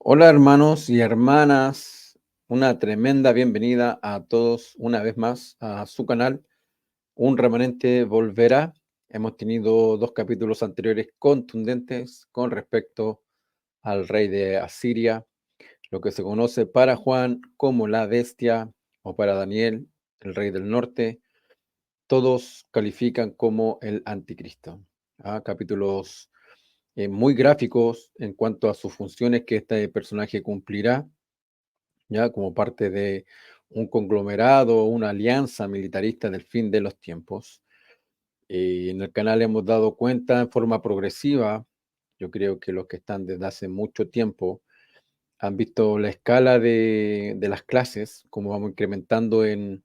Hola hermanos y hermanas, una tremenda bienvenida a todos una vez más a su canal. Un remanente volverá. Hemos tenido dos capítulos anteriores contundentes con respecto al rey de Asiria, lo que se conoce para Juan como la bestia o para Daniel, el rey del norte. Todos califican como el anticristo. Capítulos muy gráficos en cuanto a sus funciones que este personaje cumplirá ya como parte de un conglomerado, una alianza militarista del fin de los tiempos. Y en el canal hemos dado cuenta en forma progresiva, yo creo que los que están desde hace mucho tiempo han visto la escala de las clases, cómo vamos incrementando en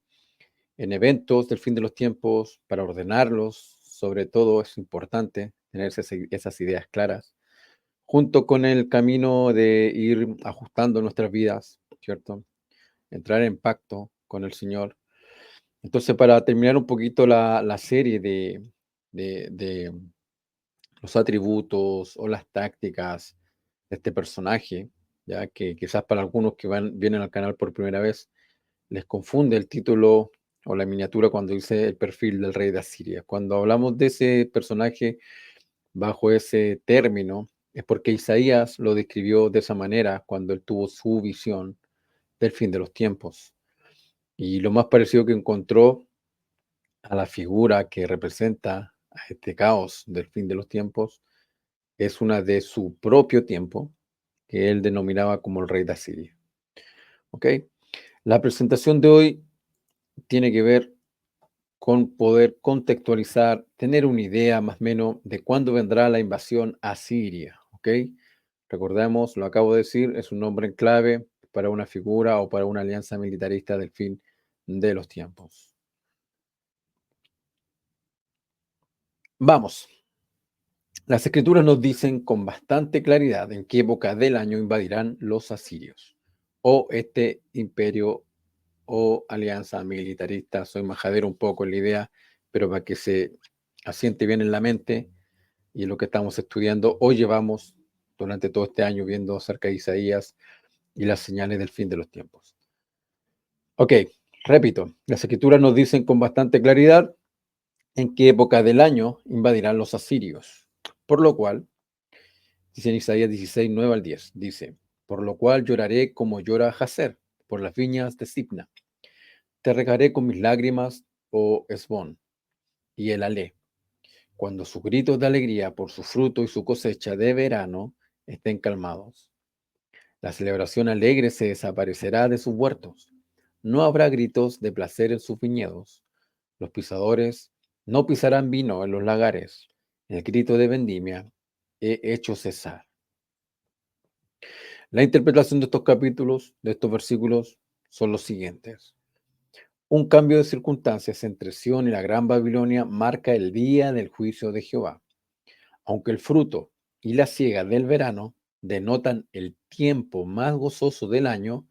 eventos del fin de los tiempos para ordenarlos. Sobre todo es importante tener esas ideas claras, junto con el camino de ir ajustando nuestras vidas, ¿cierto? Entrar en pacto con el Señor. Entonces, para terminar un poquito la serie de los atributos o las tácticas de este personaje, ya que quizás para algunos que vienen al canal por primera vez, les confunde el título o la miniatura cuando dice el perfil del rey de Asiria. Cuando hablamos de ese personaje bajo ese término, es porque Isaías lo describió de esa manera cuando él tuvo su visión del fin de los tiempos. Y lo más parecido que encontró a la figura que representa a este caos del fin de los tiempos es una de su propio tiempo, que él denominaba como el rey de Asiria. ¿Ok? La presentación de hoy tiene que ver con poder contextualizar, tener una idea más o menos de cuándo vendrá la invasión a Siria. ¿Ok? Recordemos, lo acabo de decir, es un nombre en clave para una figura o para una alianza militarista del fin de los tiempos. Vamos. Las escrituras nos dicen con bastante claridad en qué época del año invadirán los asirios o este imperio o alianza militarista. Soy majadero un poco en la idea, pero para que se asiente bien en la mente y lo que estamos estudiando, hoy llevamos durante todo este año viendo acerca de Isaías y las señales del fin de los tiempos. Ok, repito, las escrituras nos dicen con bastante claridad en qué época del año invadirán los asirios, por lo cual dice en Isaías 16, 9 al 10. Dice, por lo cual lloraré como llora Jazer, por las viñas de Sibna. Te regaré con mis lágrimas, oh Esbón, y el Alé, cuando sus gritos de alegría por su fruto y su cosecha de verano estén calmados. La celebración alegre se desaparecerá de sus huertos. No habrá gritos de placer en sus viñedos. Los pisadores no pisarán vino en los lagares. El grito de vendimia he hecho cesar. La interpretación de estos capítulos, de estos versículos, son los siguientes. Un cambio de circunstancias entre Sión y la Gran Babilonia marca el día del juicio de Jehová. Aunque el fruto y la siega del verano denotan el tiempo más gozoso del año,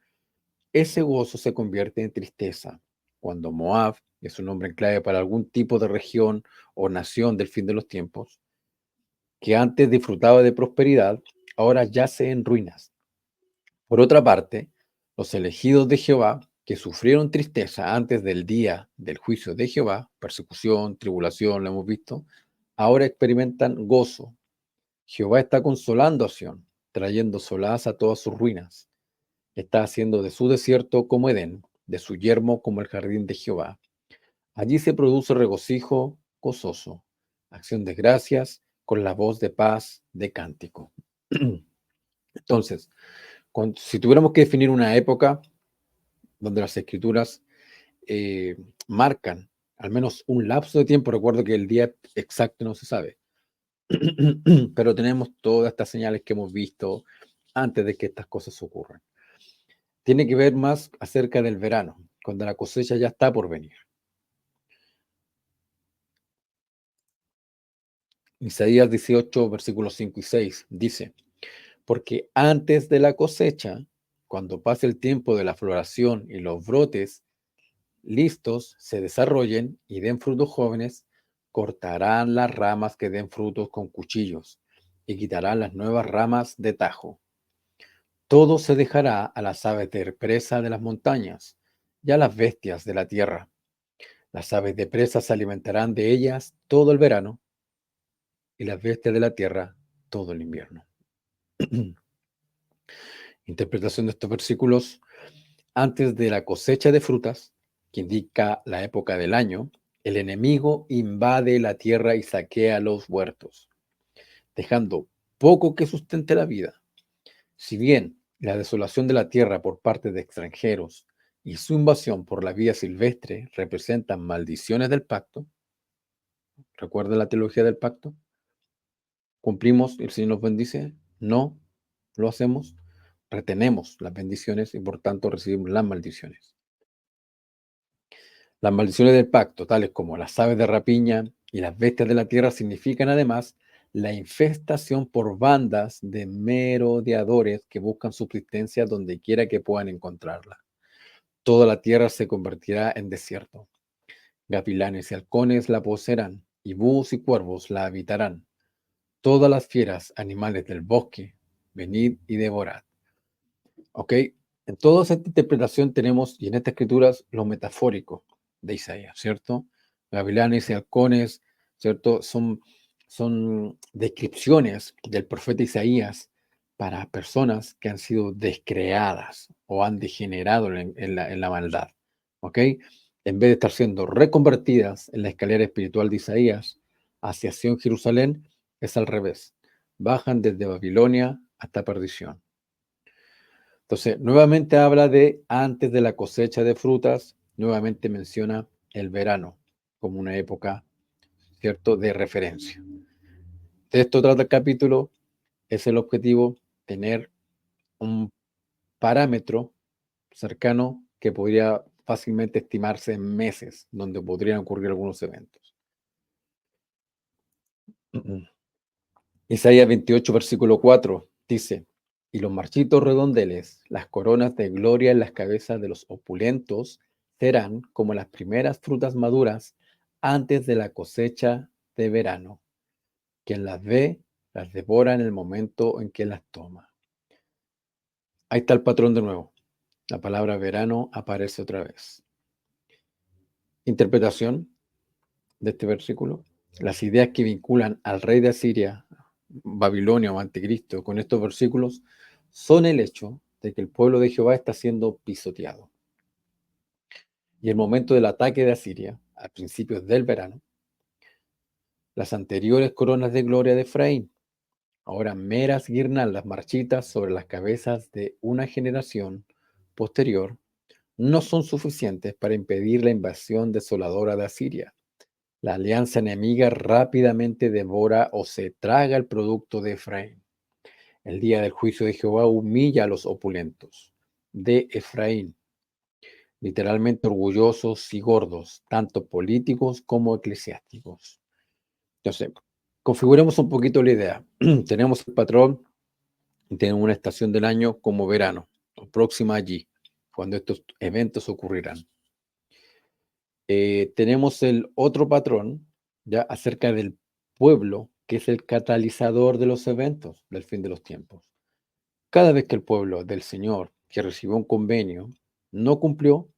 ese gozo se convierte en tristeza cuando Moab, que es un nombre en clave para algún tipo de región o nación del fin de los tiempos, que antes disfrutaba de prosperidad, ahora yace en ruinas. Por otra parte, los elegidos de Jehová, que sufrieron tristeza antes del día del juicio de Jehová, persecución, tribulación, lo hemos visto, ahora experimentan gozo. Jehová está consolando a Sión, trayendo solaz a todas sus ruinas. Está haciendo de su desierto como Edén, de su yermo como el jardín de Jehová. Allí se produce regocijo gozoso, acción de gracias con la voz de paz de cántico. Entonces, si tuviéramos que definir una época donde las escrituras eh, marcan al menos un lapso de tiempo, recuerdo que el día exacto no se sabe, pero tenemos todas estas señales que hemos visto antes de que estas cosas ocurran. Tiene que ver más acerca del verano, cuando la cosecha ya está por venir. Isaías 18, versículos 5 y 6 dice, porque antes de la cosecha, cuando pase el tiempo de la floración y los brotes listos se desarrollen y den frutos jóvenes, cortarán las ramas que den frutos con cuchillos y quitarán las nuevas ramas de tajo. Todo se dejará a las aves de presa de las montañas y a las bestias de la tierra. Las aves de presa se alimentarán de ellas todo el verano y las bestias de la tierra todo el invierno. Interpretación de estos versículos. Antes de la cosecha de frutas, que indica la época del año, el enemigo invade la tierra y saquea los huertos, dejando poco que sustente la vida. Si bien la desolación de la tierra por parte de extranjeros y su invasión por la vida silvestre representan maldiciones del pacto, ¿recuerda la teología del pacto? Cumplimos, el Señor nos bendice, no lo hacemos, retenemos las bendiciones y por tanto recibimos las maldiciones. Las maldiciones del pacto, tales como las aves de rapiña y las bestias de la tierra, significan además la infestación por bandas de merodeadores que buscan subsistencia donde quiera que puedan encontrarla. Toda la tierra se convertirá en desierto. Gavilanes y halcones la poseerán, y búhos y cuervos la habitarán. Todas las fieras, animales del bosque, venid y devorad. ¿Ok? En toda esta interpretación tenemos, y en estas escrituras, lo metafórico de Isaías, ¿cierto? Gavilanes y halcones, ¿cierto? Son descripciones del profeta Isaías para personas que han sido descreadas o han degenerado en la maldad, ¿ok? En vez de estar siendo reconvertidas en la escalera espiritual de Isaías hacia Sion, Jerusalén, es al revés. Bajan desde Babilonia hasta perdición. Entonces, nuevamente habla de antes de la cosecha de frutas, nuevamente menciona el verano como una época, ¿cierto?, de referencia. De esto trata el capítulo, es el objetivo, tener un parámetro cercano que podría fácilmente estimarse en meses, donde podrían ocurrir algunos eventos. Isaías 28, versículo 4, dice, y los marchitos redondeles, las coronas de gloria en las cabezas de los opulentos, serán como las primeras frutas maduras antes de la cosecha de verano. Quien las ve, las devora en el momento en que las toma. Ahí está el patrón de nuevo. La palabra verano aparece otra vez. Interpretación de este versículo. Las ideas que vinculan al rey de Asiria, Babilonia o Anticristo con estos versículos son el hecho de que el pueblo de Jehová está siendo pisoteado. Y el momento del ataque de Asiria, a principios del verano, las anteriores coronas de gloria de Efraín, ahora meras guirnaldas marchitas sobre las cabezas de una generación posterior, no son suficientes para impedir la invasión desoladora de Asiria. La alianza enemiga rápidamente devora o se traga el producto de Efraín. El día del juicio de Jehová humilla a los opulentos de Efraín, literalmente orgullosos y gordos, tanto políticos como eclesiásticos. Entonces, configuremos un poquito la idea. Tenemos el patrón, tenemos una estación del año como verano, o próxima allí, cuando estos eventos ocurrirán. Tenemos el otro patrón, ya acerca del pueblo, que es el catalizador de los eventos del fin de los tiempos. Cada vez que el pueblo del Señor, que recibió un convenio, no cumplió,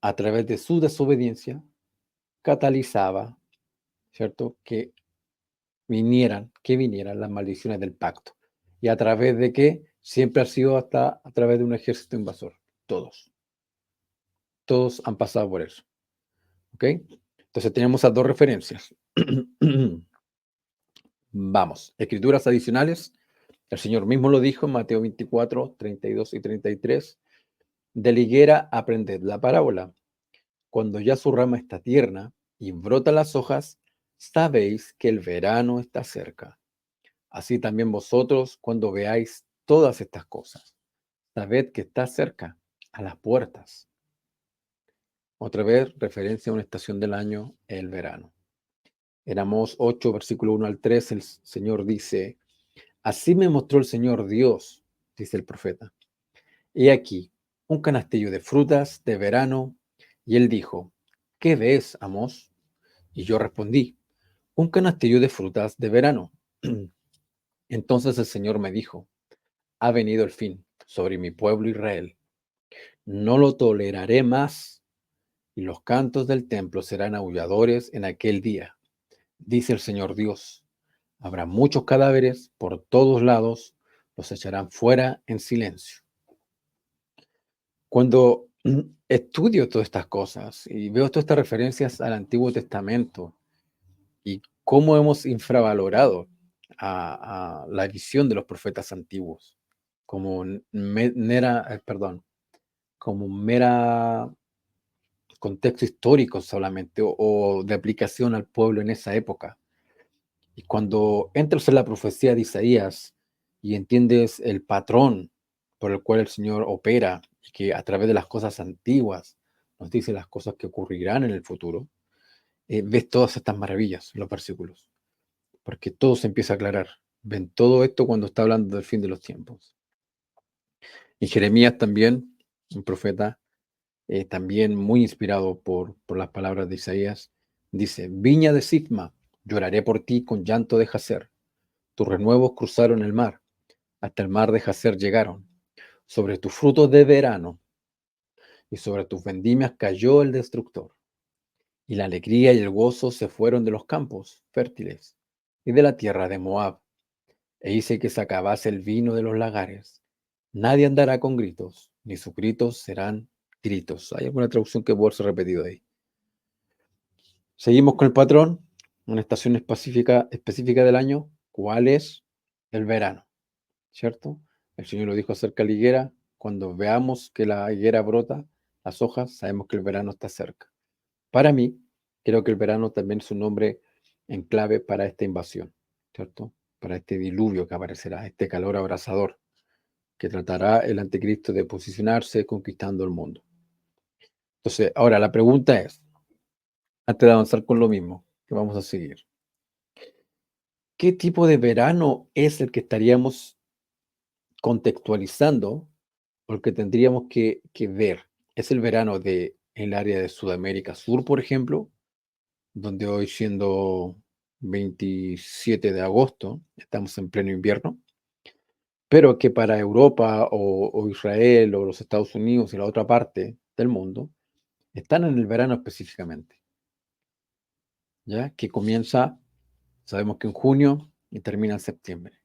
a través de su desobediencia, catalizaba, ¿cierto?, que vinieran las maldiciones del pacto. ¿Y a través de qué? Siempre ha sido hasta a través de un ejército invasor. Todos han pasado por eso. ¿Ok? Entonces tenemos esas dos referencias. Vamos, escrituras adicionales. El Señor mismo lo dijo en Mateo 24, 32 y 33. De la higuera aprended la parábola. Cuando ya su rama está tierna y brotan las hojas, sabéis que el verano está cerca. Así también vosotros, cuando veáis todas estas cosas, sabed que está cerca, a las puertas. Otra vez, referencia a una estación del año, el verano. En Amós 8, versículo 1 al 3, el Señor dice, así me mostró el Señor Dios, dice el profeta. He aquí, un canastillo de frutas de verano, y él dijo, ¿qué ves, Amós? Y yo respondí, un canastillo de frutas de verano. Entonces el Señor me dijo, ha venido el fin sobre mi pueblo Israel. No lo toleraré más, y los cantos del templo serán aulladores en aquel día, dice el Señor Dios. Habrá muchos cadáveres por todos lados, los echarán fuera en silencio. Cuando estudio todas estas cosas y veo todas estas referencias al Antiguo Testamento y cómo hemos infravalorado a la visión de los profetas antiguos como como mera contexto histórico solamente o de aplicación al pueblo en esa época. Y cuando entras en la profecía de Isaías y entiendes el patrón por el cual el Señor opera y que a través de las cosas antiguas nos dice las cosas que ocurrirán en el futuro, ves todas estas maravillas en los versículos, porque todo se empieza a aclarar. Ven todo esto cuando está hablando del fin de los tiempos. Y Jeremías también, un profeta, también muy inspirado por las palabras de Isaías, dice, Viña de Sitma, lloraré por ti con llanto de Jacer. Tus renuevos cruzaron el mar, hasta el mar de Jacer llegaron. Sobre tus frutos de verano y sobre tus vendimias cayó el destructor. Y la alegría y el gozo se fueron de los campos fértiles y de la tierra de Moab. E hice que se acabase el vino de los lagares. Nadie andará con gritos, ni sus gritos serán gritos. Hay alguna traducción que puede ser repetido ahí. Seguimos con el patrón, una estación específica del año. ¿Cuál es? El verano, ¿cierto? El Señor lo dijo acerca de la higuera. Cuando veamos que la higuera brota las hojas, sabemos que el verano está cerca. Para mí, creo que el verano también es un nombre en clave para esta invasión, ¿cierto? Para este diluvio que aparecerá, este calor abrasador que tratará el anticristo de posicionarse conquistando el mundo. Entonces, ahora la pregunta es, antes de avanzar con lo mismo, que vamos a seguir, ¿qué tipo de verano es el que estaríamos contextualizando o el que tendríamos que ver? ¿Es el verano de el área de Sudamérica Sur, por ejemplo, donde hoy siendo 27 de agosto estamos en pleno invierno, pero que para Europa o Israel o los Estados Unidos y la otra parte del mundo están en el verano específicamente, ¿ya? Que comienza, sabemos que en junio y termina en septiembre.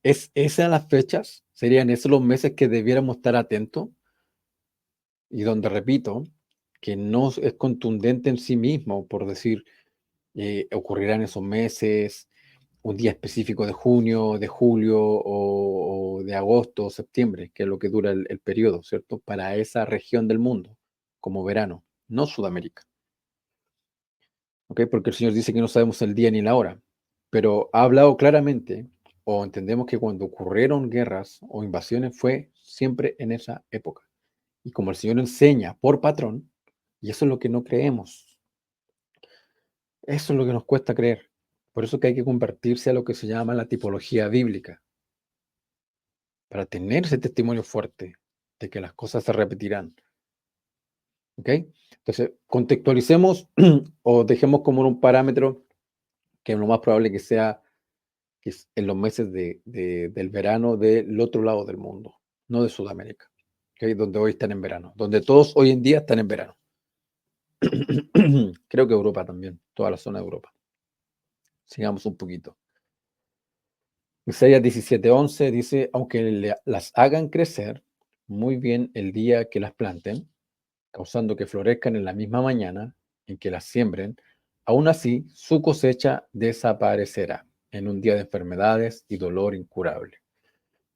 ¿Es esas las fechas? ¿Serían esos los meses que debiéramos estar atentos? Y donde repito, que no es contundente en sí mismo, por decir, ocurrirá en esos meses, un día específico de junio, de julio o de agosto o septiembre, que es lo que dura el periodo, ¿cierto? Para esa región del mundo, como verano, no Sudamérica. ¿Ok? Porque el Señor dice que no sabemos el día ni la hora, pero ha hablado claramente, o entendemos que cuando ocurrieron guerras o invasiones fue siempre en esa época. Y como el Señor enseña por patrón, y eso es lo que no creemos, eso es lo que nos cuesta creer. Por eso que hay que convertirse a lo que se llama la tipología bíblica, para tener ese testimonio fuerte de que las cosas se repetirán. ¿Ok? Entonces, contextualicemos o dejemos como un parámetro que lo más probable que sea que es en los meses del verano del otro lado del mundo, no de Sudamérica, ¿ok? Donde hoy están en verano, donde todos hoy en día están en verano. Creo que Europa también, toda la zona de Europa. Sigamos un poquito. Isaías 17:11 dice, aunque las hagan crecer muy bien el día que las planten, causando que florezcan en la misma mañana en que las siembren, aún así su cosecha desaparecerá en un día de enfermedades y dolor incurable.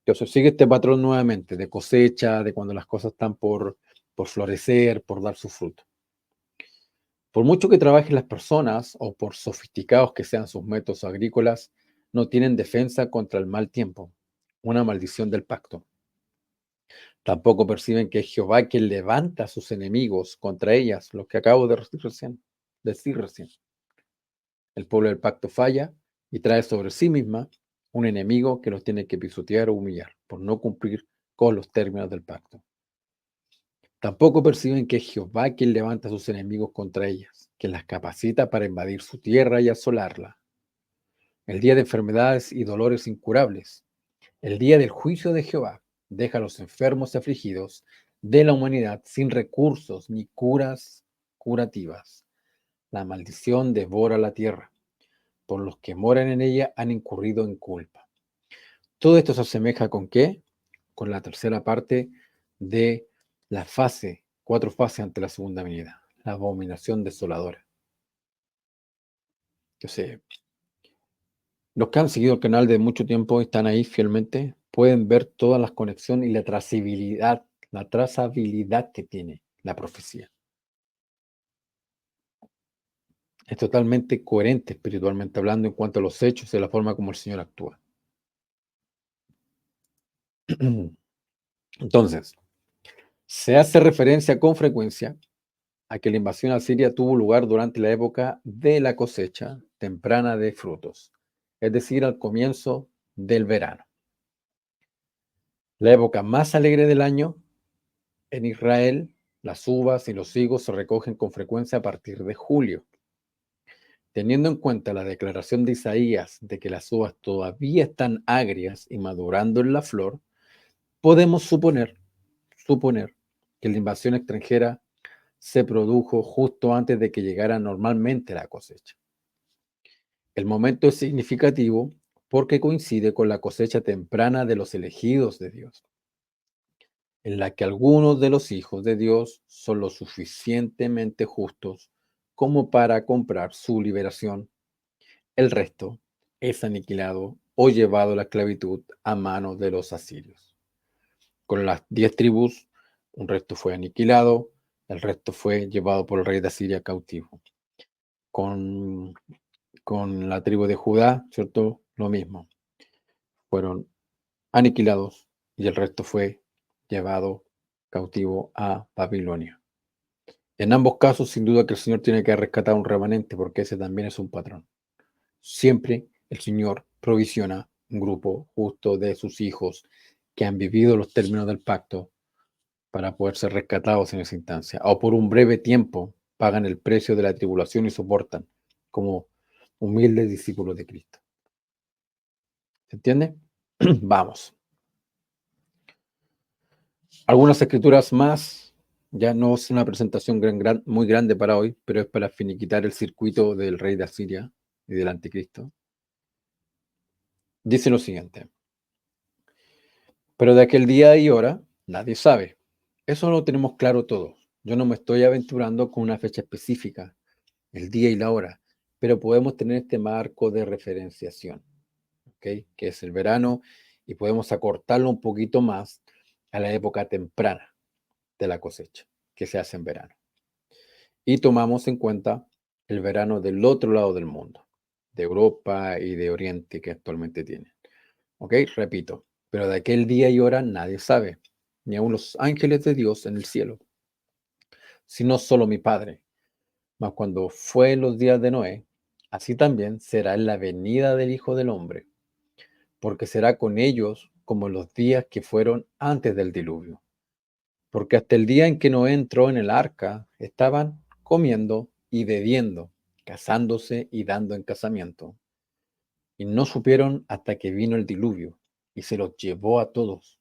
Entonces sigue este patrón nuevamente de cosecha, de cuando las cosas están por florecer, por dar su fruto. Por mucho que trabajen las personas o por sofisticados que sean sus métodos agrícolas, no tienen defensa contra el mal tiempo, una maldición del pacto. Tampoco perciben que es Jehová quien levanta a sus enemigos contra ellas, lo que acabo de decir recién. El pueblo del pacto falla y trae sobre sí misma un enemigo que los tiene que pisotear o humillar por no cumplir con los términos del pacto. Tampoco perciben que es Jehová quien levanta a sus enemigos contra ellas, quien las capacita para invadir su tierra y asolarla. El día de enfermedades y dolores incurables. El día del juicio de Jehová deja a los enfermos y afligidos de la humanidad sin recursos ni curas curativas. La maldición devora la tierra. Por los que moran en ella han incurrido en culpa. Todo esto se asemeja con ¿qué? Con la tercera parte de la fase, 4 fases ante la segunda venida, la abominación desoladora. Entonces, los que han seguido el canal de mucho tiempo están ahí fielmente, pueden ver todas las conexiones y la trazabilidad que tiene la profecía. Es totalmente coherente espiritualmente hablando en cuanto a los hechos y la forma como el Señor actúa. Entonces, se hace referencia con frecuencia a que la invasión a Siria tuvo lugar durante la época de la cosecha temprana de frutos, es decir, al comienzo del verano. La época más alegre del año en Israel, las uvas y los higos se recogen con frecuencia a partir de julio. Teniendo en cuenta la declaración de Isaías de que las uvas todavía están agrias y madurando en la flor, podemos suponer que la invasión extranjera se produjo justo antes de que llegara normalmente la cosecha. El momento es significativo porque coincide con la cosecha temprana de los elegidos de Dios, en la que algunos de los hijos de Dios son lo suficientemente justos como para comprar su liberación. El resto es aniquilado o llevado a la esclavitud a manos de los asirios. Con las 10 tribus, un resto fue aniquilado, el resto fue llevado por el rey de Asiria cautivo. Con la tribu de Judá, ¿cierto? Lo mismo. Fueron aniquilados y el resto fue llevado cautivo a Babilonia. En ambos casos, sin duda que el Señor tiene que rescatar un remanente, porque ese también es un patrón. Siempre el Señor provisiona un grupo justo de sus hijos que han vivido los términos del pacto para poder ser rescatados en esa instancia, o por un breve tiempo pagan el precio de la tribulación y soportan como humildes discípulos de Cristo. ¿Se entiende? Vamos. Algunas escrituras más, ya no es una presentación muy grande para hoy, pero es para finiquitar el circuito del rey de Asiria y del anticristo. Dice lo siguiente: pero de aquel día y hora nadie sabe. Eso lo tenemos claro todos. Yo no me estoy aventurando con una fecha específica, el día y la hora, pero podemos tener este marco de referenciación, ¿ok? Que es el verano, y podemos acortarlo un poquito más a la época temprana de la cosecha, que se hace en verano. Y tomamos en cuenta el verano del otro lado del mundo, de Europa y de Oriente que actualmente tienen. ¿Ok? Repito, pero de aquel día y hora nadie sabe, ni aun los ángeles de Dios en el cielo, sino solo mi Padre. Mas cuando fue en los días de Noé, así también será en la venida del Hijo del Hombre, porque será con ellos como los días que fueron antes del diluvio. Porque hasta el día en que Noé entró en el arca, estaban comiendo y bebiendo, casándose y dando en casamiento. Y no supieron hasta que vino el diluvio y se los llevó a todos.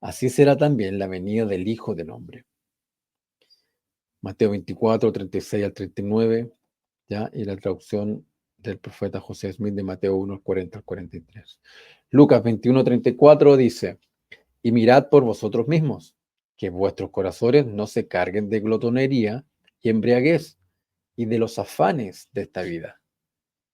Así será también la venida del Hijo del Hombre. Mateo 24, 36 al 39, ¿ya? Y la traducción del profeta José Smith de Mateo 1, 40 al 43. Lucas 21, 34 dice: y mirad por vosotros mismos, que vuestros corazones no se carguen de glotonería y embriaguez y de los afanes de esta vida,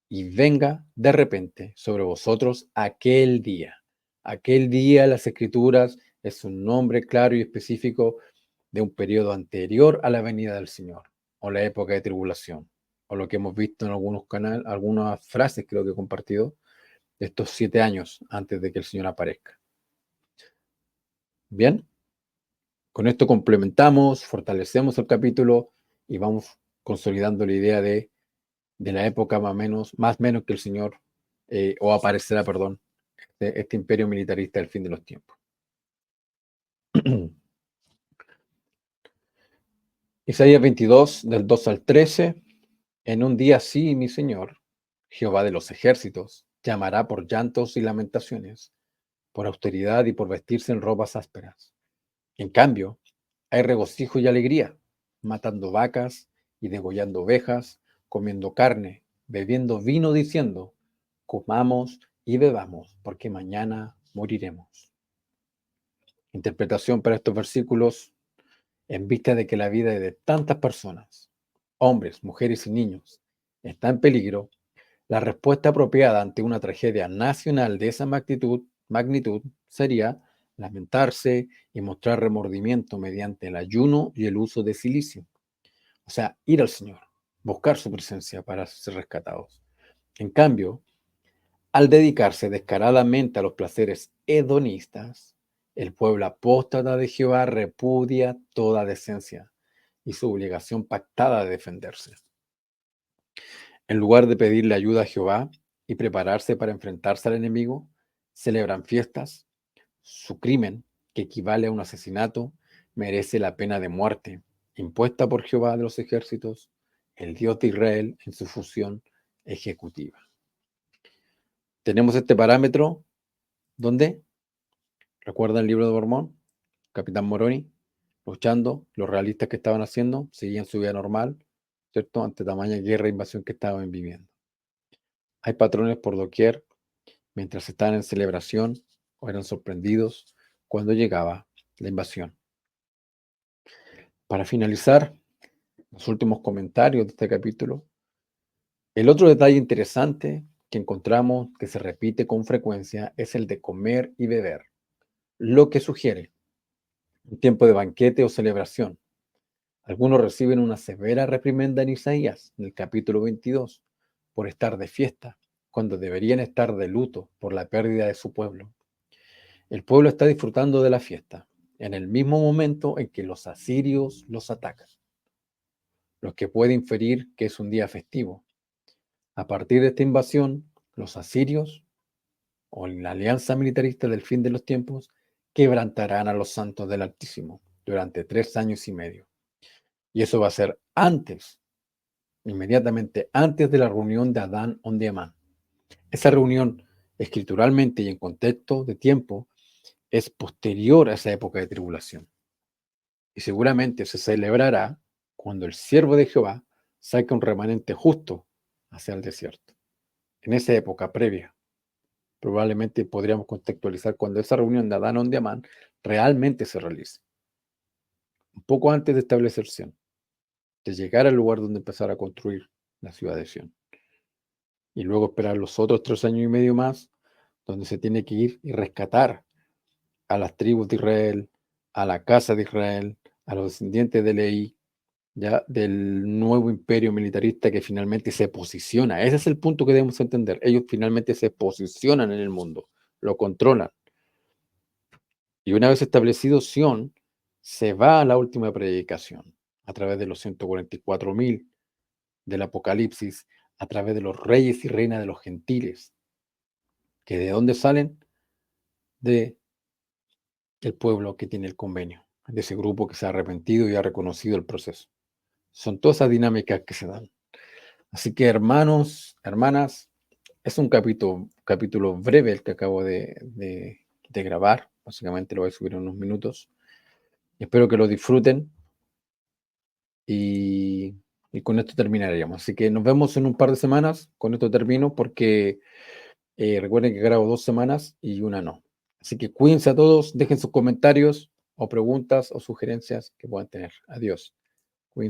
y venga de repente sobre vosotros aquel día. Aquel día, las Escrituras, es un nombre claro y específico de un periodo anterior a la venida del Señor, o la época de tribulación, o lo que hemos visto en algunos canales, algunas frases creo que he compartido, de estos 7 años antes de que el Señor aparezca. Bien, con esto complementamos, fortalecemos el capítulo y vamos consolidando la idea de la época más o menos que el Señor, o aparecerá, perdón, este imperio militarista del fin de los tiempos. Isaías 22, del 2 al 13. En un día así, mi Señor, Jehová de los ejércitos, llamará por llantos y lamentaciones, por austeridad y por vestirse en ropas ásperas. En cambio, hay regocijo y alegría, matando vacas y degollando ovejas, comiendo carne, bebiendo vino, diciendo, comamos y bebamos, porque mañana moriremos. Interpretación para estos versículos: en vista de que la vida de tantas personas, hombres, mujeres y niños, está en peligro, la respuesta apropiada ante una tragedia nacional de esa magnitud sería lamentarse y mostrar remordimiento mediante el ayuno y el uso de silicio. O sea, ir al Señor, buscar su presencia para ser rescatados. En cambio, al dedicarse descaradamente a los placeres hedonistas, el pueblo apóstata de Jehová repudia toda decencia y su obligación pactada de defenderse. En lugar de pedirle ayuda a Jehová y prepararse para enfrentarse al enemigo, celebran fiestas. Su crimen, que equivale a un asesinato, merece la pena de muerte, impuesta por Jehová de los ejércitos, el Dios de Israel, en su función ejecutiva. Tenemos este parámetro, ¿dónde? ¿Recuerdan el libro de Mormón? Capitán Moroni, luchando, los realistas que estaban haciendo, seguían su vida normal, ¿cierto? Ante tamaña guerra e invasión que estaban viviendo. Hay patrones por doquier, mientras estaban en celebración o eran sorprendidos cuando llegaba la invasión. Para finalizar, los últimos comentarios de este capítulo, el otro detalle interesante que encontramos que se repite con frecuencia es el de comer y beber, lo que sugiere un tiempo de banquete o celebración. Algunos reciben una severa reprimenda en Isaías, en el capítulo 22, por estar de fiesta, cuando deberían estar de luto por la pérdida de su pueblo. El pueblo está disfrutando de la fiesta, en el mismo momento en que los asirios los atacan, lo que puede inferir que es un día festivo. A partir de esta invasión, los asirios, o la alianza militarista del fin de los tiempos, quebrantarán a los santos del Altísimo durante 3 años y medio. Y eso va a ser antes, inmediatamente antes de la reunión de Adán onde Amán. Esa reunión, escrituralmente y en contexto de tiempo, es posterior a esa época de tribulación. Y seguramente se celebrará cuando el siervo de Jehová saque un remanente justo hacia el desierto. En esa época previa, probablemente podríamos contextualizar cuando esa reunión de Adán onde Amán realmente se realice. Un poco antes de establecer Sión, de llegar al lugar donde empezar a construir la ciudad de Sión. Y luego esperar los otros 3 años y medio más, donde se tiene que ir y rescatar a las tribus de Israel, a la casa de Israel, a los descendientes de Leí, ya del nuevo imperio militarista que finalmente se posiciona. Ese es el punto que debemos entender. Ellos finalmente se posicionan en el mundo, lo controlan. Y una vez establecido Sión, se va a la última predicación a través de los 144.000 del Apocalipsis, a través de los reyes y reinas de los gentiles, que de dónde salen, de el pueblo que tiene el convenio, de ese grupo que se ha arrepentido y ha reconocido el proceso. Son todas esas dinámicas que se dan. Así que hermanos, hermanas, es un capítulo breve el que acabo de grabar. Básicamente lo voy a subir en unos minutos. Espero que lo disfruten y con esto terminaríamos. Así que nos vemos en un par de semanas. Con esto termino porque recuerden que grabo 2 semanas y una no. Así que cuídense a todos, dejen sus comentarios o preguntas o sugerencias que puedan tener. Adiós. Cuídense.